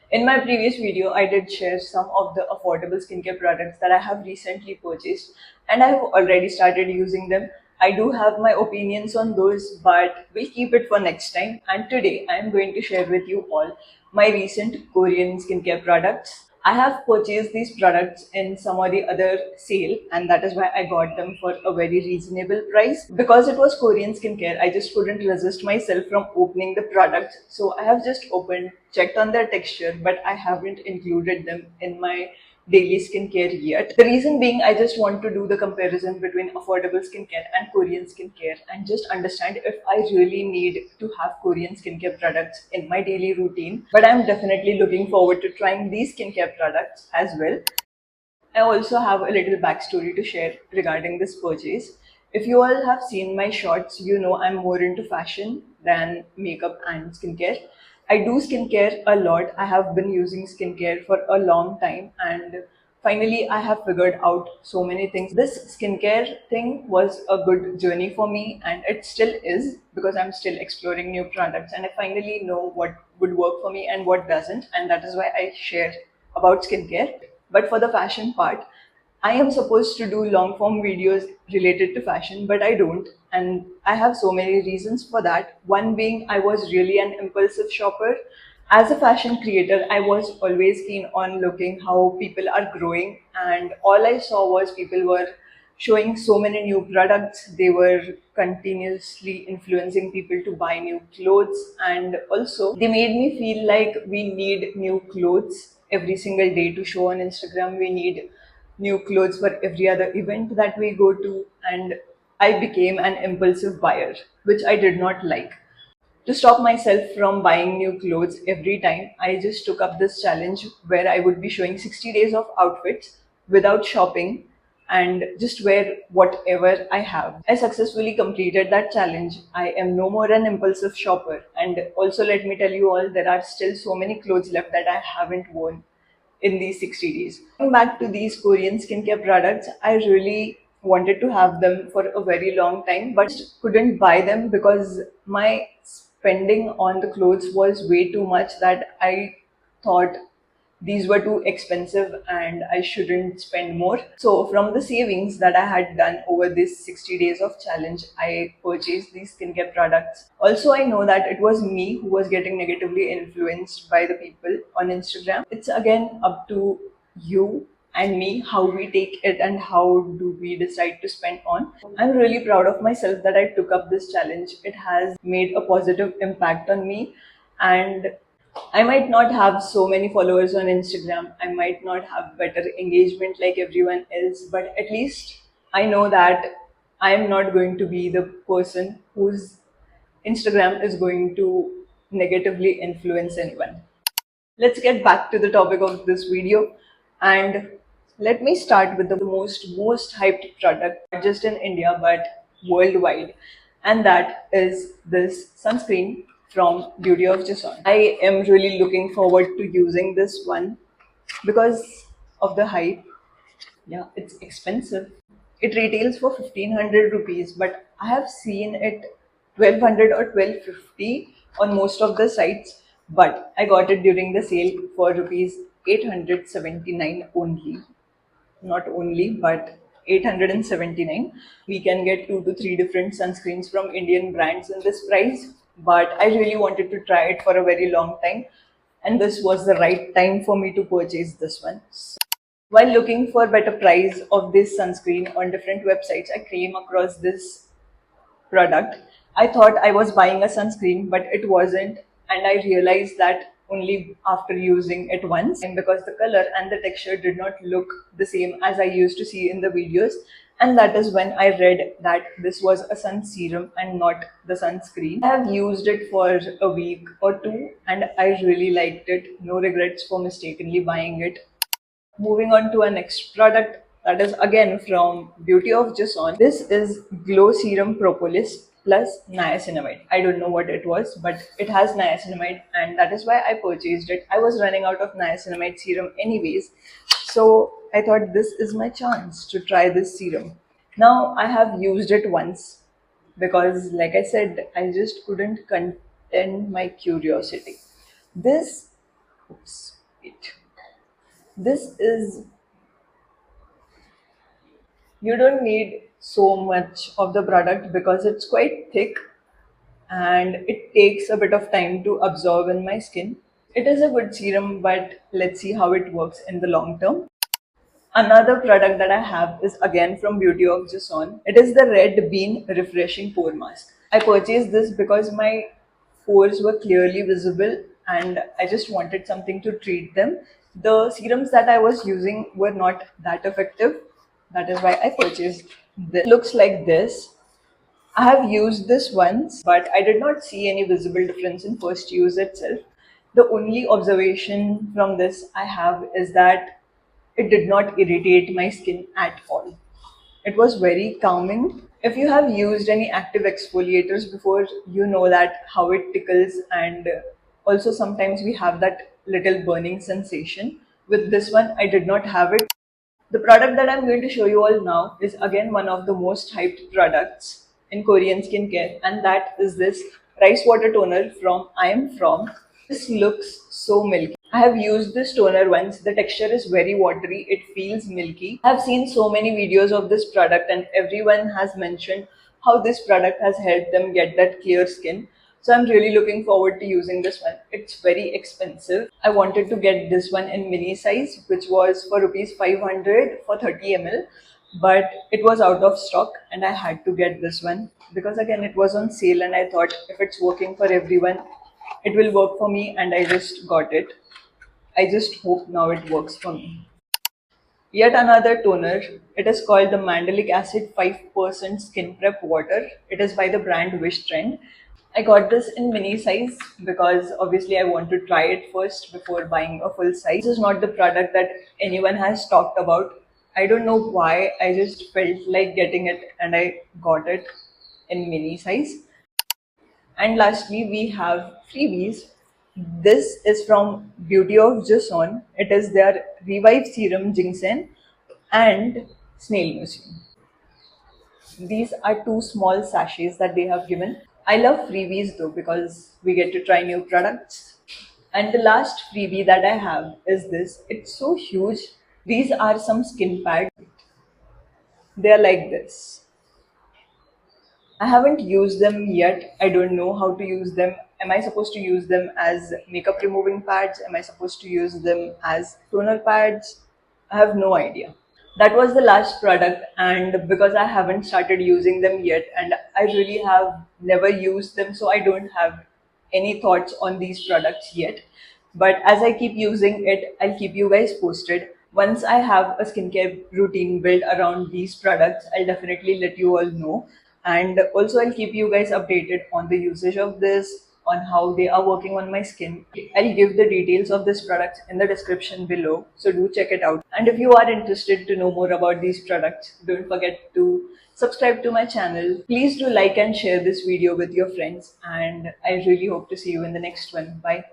In my previous video, I did share some of the affordable skincare products that I have recently purchased and I have already started using them. I do have my opinions on those, but we'll keep it for next time. And today, I am going to share with you all my recent Korean skincare products. I have purchased these products in some or the other sale, and that is why I got them for a very reasonable price. Because it was Korean skincare, I just couldn't resist myself from opening the products. So I have just opened, checked on their texture, but I haven't included them in my daily skincare yet. The reason being, I just want to do the comparison between affordable skincare and Korean skincare and just understand if I really need to have Korean skincare products in my daily routine. But I'm definitely looking forward to trying these skincare products as well. I also have a little backstory to share regarding this purchase. If you all have seen my shorts, you know I'm more into fashion than makeup and skincare. I do skincare a lot. I have been using skincare for a long time, and finally I have figured out so many things. This skincare thing was a good journey for me, and it still is because I'm still exploring new products and I finally know what would work for me and what doesn't, and that is why I share about skincare. But for the fashion part, I am supposed to do long form videos related to fashion, but I don't. And I have so many reasons for that. One being, I was really an impulsive shopper. As a fashion creator, I was always keen on looking how people are growing, and all I saw was people were showing so many new products. They were continuously influencing people to buy new clothes, and also they made me feel like we need new clothes every single day to show on Instagram. We need new clothes for every other event that we go to, and I became an impulsive buyer, which I did not like. To stop myself from buying new clothes every time, I just took up this challenge where I would be showing 60 days of outfits without shopping and just wear whatever I have. I successfully completed that challenge. I am no more an impulsive shopper. And also, let me tell you all, there are still so many clothes left that I haven't worn in these 60 days. Coming back to these Korean skincare products, I really wanted to have them for a very long time, but couldn't buy them because my spending on the clothes was way too much that I thought these were too expensive and I shouldn't spend more. So, from the savings that I had done over this 60 days of challenge, I purchased these skincare products. Also, I know that it was me who was getting negatively influenced by the people on Instagram. It's again up to you and me how we take it and how do we decide to spend on. I'm really proud of myself that I took up this challenge. It has made a positive impact on me, and I might not have so many followers on Instagram. I might not have better engagement like everyone else, but at least I know that I am not going to be the person whose Instagram is going to negatively influence anyone. Let's get back to the topic of this video, and let me start with the most hyped product, not just in India but worldwide, and that is this sunscreen from Beauty of Jason. I am really looking forward to using this one because of the hype. Yeah, it's expensive. It retails for 1500 rupees, but I have seen it 1200 or 1250 on most of the sites. But I got it during the sale for rupees 879 only. Not only, but 879. We can get 2 to 3 different sunscreens from Indian brands in this price. But I really wanted to try it for a very long time, and this was the right time for me to purchase this one. While looking for better price of this sunscreen on different websites, I came across this product. I thought I was buying a sunscreen, but it wasn't. And I realized that only after using it once, and because the color and the texture did not look the same as I used to see in the videos. And that is when I read that this was a sun serum and not the sunscreen. I have used it for a week or two and I really liked it. No regrets for mistakenly buying it. Moving on to our next product, that is again from Beauty of Jason. This is Glow Serum Propolis plus niacinamide. I don't know what it was, but it has niacinamide, and that is why I purchased it. I was running out of niacinamide serum anyways, so I thought this is my chance to try this serum. Now I have used it once because, like I said, I just couldn't contain my curiosity. This Oops. This is, you don't need so much of the product because it's quite thick and it takes a bit of time to absorb in my skin. It is a good serum, but let's see how it works in the long term. Another product that I have is again from Beauty of Jason. It is the Red Bean Refreshing Pore Mask. I purchased this because my pores were clearly visible and I just wanted something to treat them. The serums that I was using were not that effective. That is why I purchased this. It looks like this. I have used this once, but I did not see any visible difference in first use itself. The only observation from this I have is that it did not irritate my skin at all. It was very calming. If you have used any active exfoliators before, you know that how it tickles, and also sometimes we have that little burning sensation. With this one, I did not have it. The product that I'm going to show you all now is again one of the most hyped products in Korean skincare, and that is this rice water toner from I Am From. This looks so milky. I have used this toner once. The texture is very watery, it feels milky. I have seen so many videos of this product, and everyone has mentioned how this product has helped them get that clear skin. So I'm really looking forward to using this one. It's very expensive. I wanted to get this one in mini size, which was for rupees 500 for 30 ml, but it was out of stock and I had to get this one because again it was on sale and I thought if it's working for everyone, it will work for me, and I just got it. I just hope now it works for me. Yet another toner. It is called the Mandelic Acid 5% Skin Prep Water. It is by the brand Wish Trend. I got this in mini size because obviously I want to try it first before buying a full size. This is not the product that anyone has talked about. I don't know why, I just felt like getting it and I got it in mini size. And lastly, we have freebies. This is from Beauty of Jason. It is their Revive Serum Ginseng and Snail Museum. These are two small sachets that they have given. I love freebies though because we get to try new products. And the last freebie that I have is this. It's so huge. These are some skin pads. They are like this. I haven't used them yet. I don't know how to use them. Am I supposed to use them as makeup removing pads? Am I supposed to use them as toner pads? I have no idea. That was the last product, and because I haven't started using them yet and I really have never used them, so I don't have any thoughts on these products yet. But as I keep using it, I'll keep you guys posted. Once I have a skincare routine built around these products, I'll definitely let you all know. And also, I'll keep you guys updated on the usage of this, on how they are working on my skin. I'll give the details of this product in the description below, so do check it out. And if you are interested to know more about these products, don't forget to subscribe to my channel. Please do like and share this video with your friends, and I really hope to see you in the next one. Bye.